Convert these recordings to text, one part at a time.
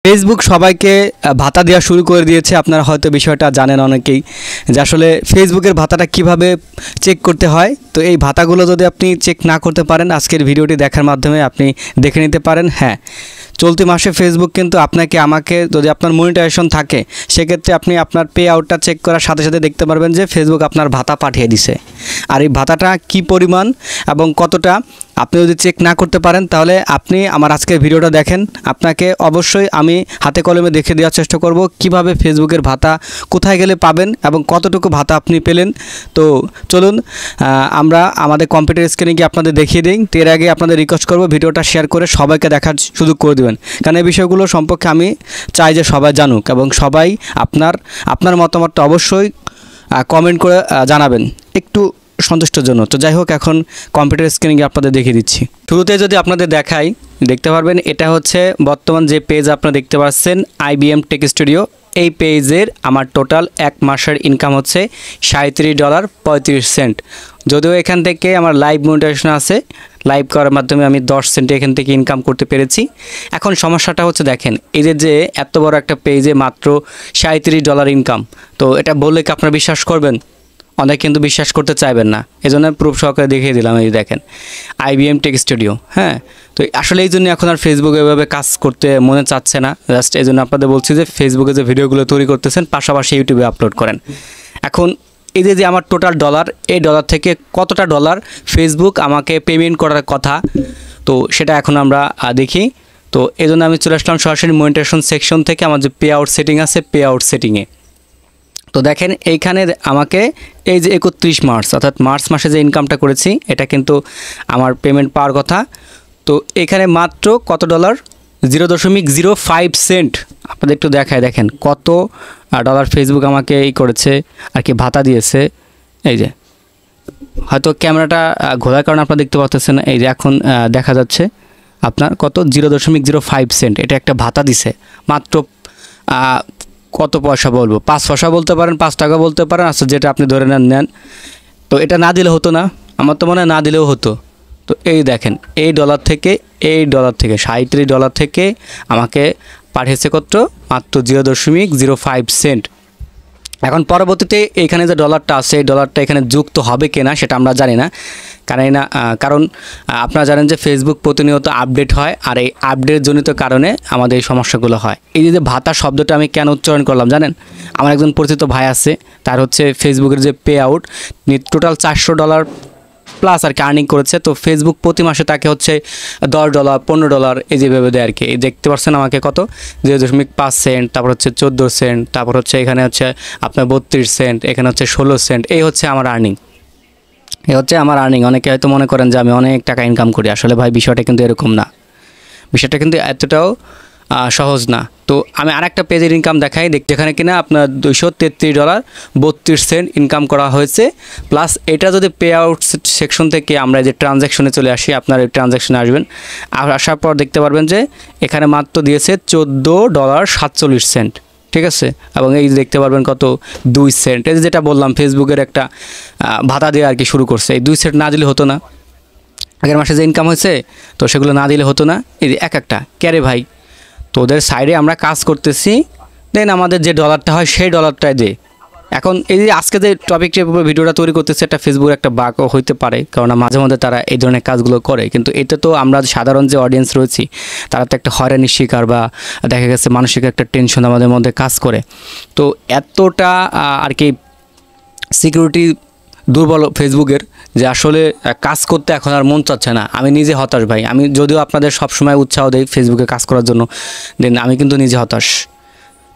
Facebook সবাইকে ভাতা দেওয়া শুরু করে দিয়েছে। আপনারা হয়তো বিষয়টা জানেন অনেকেই যে আসলে ফেসবুকের ভাতাটা কিভাবে চেক করতে হয়। তো এই ভাতাগুলো যদি আপনি চেক না করতে পারেন, আজকের ভিডিওটি দেখার মাধ্যমে আপনি দেখে নিতে পারেন। হ্যাঁ, চলতি মাসে ফেসবুক কিন্তু আপনাকে আমাকে যদি আপনার মনিটাইজেশন থাকে সেক্ষেত্রে আপনি আপনার পে আউটটা চেক করার সাথে সাথে দেখতে পারবেন যে ফেসবুক আপনার ভাতা পাঠিয়ে দিছে। আর এই ভাতাটা কি পরিমাণ এবং কতটা আপনি যদি চেক না করতে পারেন তাহলে আপনি আমার আজকের ভিডিওটা দেখেন। আপনাকে অবশ্যই আমি হাতে কলমে দেখে দেওয়ার চেষ্টা করব কিভাবে ফেসবুকের ভাতা কোথায় গেলে পাবেন এবং কতটুকু ভাতা আপনি পেলেন। তো চলুন আমরা আমাদের কম্পিউটার স্ক্রিনে গিয়ে আপনাদের দেখিয়ে দিই। এর আগে আপনাদের রিকোয়েস্ট করব ভিডিওটা শেয়ার করে সবাইকে দেখার সুযোগ করে দেবেন, কারণ এই বিষয়গুলো সম্পর্কে আমি চাই যে সবাই জানুক এবং সবাই আপনার মতামতটা অবশ্যই কমেন্ট করে জানাবেন একটু সন্তুষ্টের জন্য। তো যাই হোক, এখন কম্পিউটার স্ক্রিনে গিয়ে আপনাদের দেখিয়ে দিচ্ছি। শুরুতে যদি আপনাদের দেখাই, দেখতে পারবেন এটা হচ্ছে বর্তমান যে পেজ আপনারা দেখতে পাচ্ছেন IBM টেক স্টুডিও। এই পেজের আমার টোটাল এক মাসের ইনকাম হচ্ছে $37.35। যদিও এখান থেকে আমার লাইভ মনিটাইজেশন আছে, লাইভ করার মাধ্যমে আমি 10 সেন্ট এখান থেকে ইনকাম করতে পেরেছি। এখন সমস্যাটা হচ্ছে দেখেন, এই যে এত বড় একটা পেজে মাত্র $37 ইনকাম, তো এটা বললে কি আপনারা বিশ্বাস করবেন? অনেক কিন্তু বিশ্বাস করতে চাইবেন না, এজন্য প্রুফ সহকারে দেখিয়ে দিলাম। এই দেখেন IBM টেক স্টুডিও। হ্যাঁ, তো আসলে এই জন্য এখন আর ফেসবুকে এভাবে কাজ করতে মনে চাচ্ছে না। জাস্ট এই জন্য আপনাদের বলছি যে ফেসবুকে যে ভিডিওগুলো তৈরি করতেছেন পাশাপাশি ইউটিউবে আপলোড করেন। এখন এই যে আমার টোটাল ডলার, এই ডলার থেকে কতটা ডলার ফেসবুক আমাকে পেমেন্ট করার কথা, তো সেটা এখন আমরা দেখি। তো এই জন্য আমি চলে আসলাম সরাসরি মনিটাইজেশন সেকশন থেকে আমার যে পে আউট সেটিং আছে, পে আউট সেটিংয়ে। তো দেখেন এইখানে আমাকে এই যে 31 মার্চ অর্থাৎ মার্চ মাসে যে ইনকামটা করেছি এটা কিন্তু আমার পেমেন্ট পাওয়ার কথা। তো এখানে মাত্র কত ডলার, 0.05 সেন্ট। আপনাদের একটু দেখায়, দেখেন কত ডলার ফেসবুক আমাকে এই করেছে আর কি, ভাতা দিয়েছে। এই যে হয়তো ক্যামেরাটা ঘোরার কারণে আপনারা দেখতে পাচ্ছেন, এই যে এখন দেখা যাচ্ছে আপনার কত 0.05 সেন্ট। এটা একটা ভাতা দিছে মাত্র কত পয়সা বলবো, 5 পয়সা বলতে পারেন, 5 টাকা বলতে পারেন, আচ্ছা যেটা আপনি ধরে নেন। তো এটা না দিলে হতো না, আমার তো মনে হয় না দিলেও হতো। তো এই দেখেন এই ডলার থেকে $37 থেকে আমাকে পাঠিয়েছে কত, মাত্র 0.05 সেন্ট। এখন পরবর্তীতে এইখানে যে ডলারটা আছে এই ডলারটা এখানে যুক্ত হবে কিনা সেটা আমরা জানি না, কারণ আপনারা জানেন যে ফেসবুক প্রতিনিয়ত আপডেট হয়, আর এই আপডেট জনিত কারণে আমাদের এই সমস্যাগুলো হয়। এই যে ভাতা শব্দটা আমি কেন উচ্চারণ করলাম জানেন? আমার একজন পরিচিত ভাই আছে, তার হচ্ছে ফেসবুকের যে পে আউট টোটাল $400 প্লাস আর কি আর্নিং করেছে। তো ফেসবুক প্রতি মাসে তাকে হচ্ছে $10, $15 এই যেভাবে দেয় আর কি। দেখতে পাচ্ছেন আমাকে কত 0.5 সেন্ট, তারপর হচ্ছে 14 সেন্ট, তারপর হচ্ছে এখানে হচ্ছে আপনার 32 সেন্ট, এখানে হচ্ছে 16 সেন্ট। এই হচ্ছে আমার আর্নিং, অনেকে হয়তো মনে করেন যে আমি অনেক টাকা ইনকাম করি, আসলে ভাই বিষয়টা কিন্তু এরকম না, বিষয়টা কিন্তু এতটাও সহজ না। তো আমি আরেকটা পেজের ইনকাম দেখাই, যেখানে কিনা আপনার $233.32 ইনকাম করা হয়েছে। প্লাস এটা যদি পে আউট সেকশন থেকে আমরা যে ট্রানজ্যাকশনে চলে আসি, আপনার এই ট্রানজ্যাকশনে আসবেন, আসার পর দেখতে পারবেন যে এখানে মাত্র দিয়েছে $14.47, ঠিক আছে। এবং এই দেখতে পারবেন কত 2 সেন্ট। এই যেটা বললাম ফেসবুকের একটা ভাতা দিয়ে আর কি শুরু করছে, এই 2 সেন্ট না দিলে হতো না। আগের মাসে যে ইনকাম হয়েছে তো সেগুলো না দিলে হতো না। এই যে একটা ক্যারে ভাই, তো ওদের সাইডে আমরা কাজ করতেছি, দেন আমাদের যে ডলারটা হয় সেই ডলারটাই দে। এখন এই যে আজকে যে টপিকটির উপর ভিডিওটা তৈরি করতেছে এটা ফেসবুক একটা বাগও হইতে পারে, কারণ মাঝে মধ্যে তারা এই ধরনের কাজগুলো করে, কিন্তু এতে তো আমরা সাধারণ যে অডিয়েন্স রয়েছি তারা তো একটা হয়রানির শিকার বা দেখা গেছে মানসিক একটা টেনশন আমাদের মধ্যে কাজ করে। তো এতটা আর কি সিকিউরিটি দুর্বল ফেসবুকের যে আসলে কাজ করতে এখন আর মন চাচ্ছে না। আমি নিজে হতাশ ভাই, আমি যদিও আপনাদের সবসময় উৎসাহ দেই ফেসবুকে কাজ করার জন্য, দেন আমি কিন্তু নিজে হতাশ,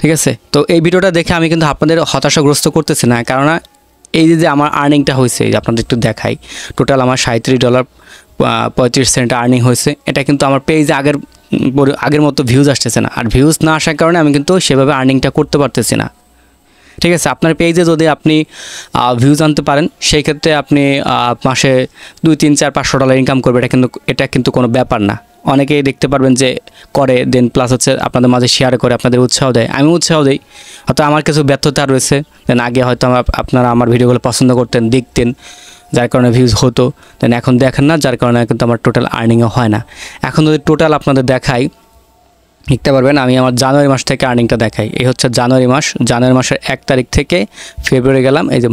ঠিক আছে। তো এই ভিডিওটা দেখে আমি কিন্তু আপনাদের হতাশাগ্রস্ত করতেছি না, কারণ এই যে আমার আর্নিংটা হয়েছে আপনাদের একটু দেখাই, টোটাল আমার $37.35 আর্নিং হয়েছে। এটা কিন্তু আমার পেজে আগের মতো ভিউজ আসতেছে না, আর ভিউজ না আসার কারণে আমি কিন্তু সেভাবে আর্নিংটা করতে পারতেছি না, ঠিক আছে। আপনার পেজে যদি আপনি ভিউজ আনতে পারেন সেই ক্ষেত্রে আপনি মাসে $2, $3, $4, $500 ইনকাম করবে, এটা কিন্তু কোনো ব্যাপার না। অনেকেই দেখতে পারবেন যে করে, দেন প্লাস হচ্ছে আপনাদের মাঝে শেয়ার করে আপনাদের উৎসাহ দেয়, আমি উৎসাহ দিই। হয়তো আমার কিছু ব্যর্থতা রয়েছে, দেন আগে হয়তো আপনারা আমার ভিডিওগুলো পছন্দ করতেন, দেখতেন, যার কারণে ভিউজ হতো, দেন এখন দেখেন না, যার কারণে কিন্তু আমার টোটাল আর্নিংও হয় না। এখন যদি টোটাল আপনাদের দেখাই দেখতে পারবেন আমি আমার জানুয়ারি মাস থেকে আর্নিংটা দেখাই। এই হচ্ছে জানুয়ারি মাসের 1 তারিখ থেকে ফেব্রুয়ারি গেলাম, এই যে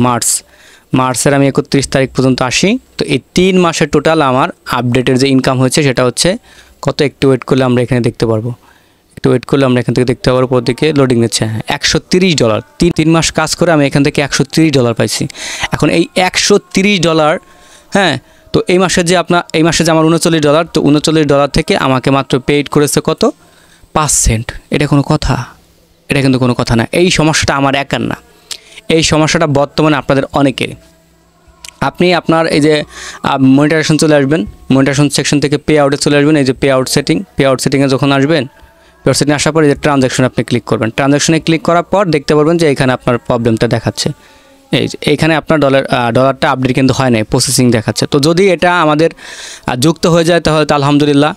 মার্চের আমি 31 তারিখ পর্যন্ত আসি। তো এই 3 মাসের টোটাল আমার আপডেটের যে ইনকাম হয়েছে সেটা হচ্ছে কত, একটু ওয়েট করলে আমরা এখানে দেখতে পারবো, এখান থেকে দেখতে পারবো, পর দিকে লোডিং নিচ্ছে। হ্যাঁ, $130 তিন মাস কাজ করে আমি এখান থেকে $130 পাইছি। এখন এই $130, হ্যাঁ, তো এই মাসে যে আমার $39, তো $39 থেকে আমাকে মাত্র পেইড করেছে কত, 5 সেন্ট। এটা কোনো কথা? এটা কিন্তু কোনো কথা না। এই সমস্যাটা আমার একার না, এই সমস্যাটা বর্তমানে আপনাদের অনেকের। আপনি আপনার এই যে মনিটাইজেশন চলে আসবেন, মনিটাইজেশন সেকশন থেকে পে আউটে চলে আসবেন। এই যে পে আউট সেটিংয়ে যখন আসবেন, পে আউট সেটিংয়ে আসার পর এই যে ট্রানজ্যাকশন আপনি ক্লিক করবেন। ট্রানজ্যাকশনে ক্লিক করার পর দেখতে পারবেন যে এখানে আপনার প্রবলেমটা দেখাচ্ছে। এইখানে আপনার ডলারটা আপডেট কিন্তু হয় নাই, প্রসেসিং দেখাচ্ছে। তো যদি এটা আমাদের যুক্ত হয়ে যায় তাহলে তো আলহামদুলিল্লাহ,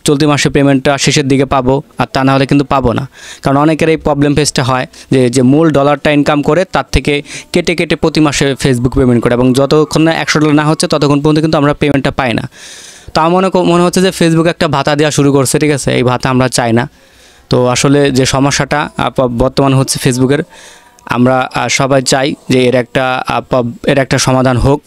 চলতি মাসে পেমেন্টটা শেষের দিকে পাবো, আর তা না হলে কিন্তু পাবো না। কারণ অনেকের এই প্রবলেম ফেসটা হয় যে মূল ডলারটা ইনকাম করে তার থেকে কেটে প্রতি মাসে ফেসবুক পেমেন্ট করে, এবং যতক্ষণ না $100 না হচ্ছে ততক্ষণ পর্যন্ত কিন্তু আমরা পেমেন্টটা পাই না। তা মনে হচ্ছে যে ফেসবুক একটা ভাতা দেওয়া শুরু করছে, ঠিক আছে, এই ভাতা আমরা চাই না। তো আসলে যে সমস্যাটা বর্তমান হচ্ছে ফেসবুকের, আমরা সবাই চাই যে এর একটা সমাধান হোক।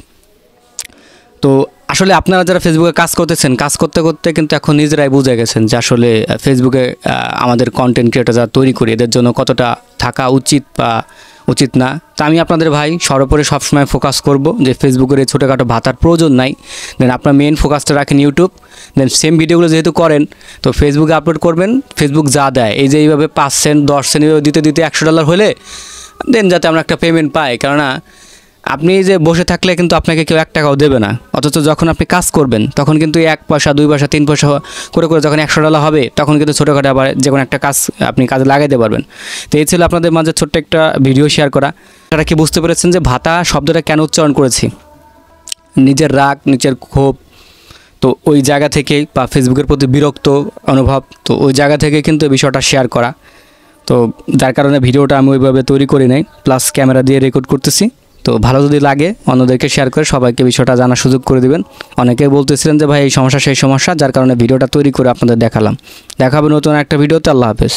তো আসলে আপনারা যারা ফেসবুকে কাজ করতেছেন, কাজ করতে করতে কিন্তু এখন নিজেরাই বুঝে গেছেন যে আসলে ফেসবুকে আমাদের কন্টেন্ট ক্রিয়েটর যারা তৈরি করি এদের জন্য কতটা থাকা উচিত বা উচিত না। তা আমি আপনাদের ভাই সর্বোপরি সবসময় ফোকাস করব যে ফেসবুকের এই ছোটোখাটো ভাতার প্রয়োজন নাই। দেন আপনার মেন ফোকাসটা রাখেন ইউটিউব। দেন সেম ভিডিওগুলো যেহেতু করেন তো ফেসবুকে আপলোড করবেন, ফেসবুক যা দেয় এই যে এইভাবে 5 সেন্ট 10 সেন্ট দিতে $100 হলে দেন যাতে আমরা একটা পেমেন্ট পাই। কেননা আপনি যে বসে থাকলে কিন্তু আপনাকে কেউ $1 দেবে না, অথচ যখন আপনি কাজ করবেন তখন কিন্তু 1 পয়সা 2 পয়সা 3 পয়সা করে যখন $100 হবে তখন কিন্তু ছোটোখাটো আবার যে কোনো একটা কাজ আপনি কাজে লাগাইতে পারবেন। তো এই ছিল আপনাদের মাঝে ছোট্ট একটা ভিডিও শেয়ার করা। আপনারা কি বুঝতে পেরেছেন যে ভাতা শব্দটা কেন উচ্চারণ করেছি? নিজের রাগ, নিজের ক্ষোভ, তো ওই জায়গা থেকেই, বা ফেসবুকের প্রতি বিরক্ত অনুভব, তো ওই জায়গা থেকে কিন্তু এই বিষয়টা শেয়ার করা। তো যার কারণে ভিডিওটা আমি ওইভাবে তৈরি করি নাই, প্লাস ক্যামেরা দিয়ে রেকর্ড করতেছি। তো ভালো যদি লাগে অন্যদেরকে শেয়ার করে সবাইকে বিষয়টা জানার সুযোগ করে দিবেন। অনেকে বলতেছিলেন যে ভাই এই সমস্যা সেই সমস্যা, যার কারণে ভিডিওটা তৈরি করে আপনাদের দেখালাম। দেখাবে নতুন একটা ভিডিওতে। আল্লাহ হাফেজ।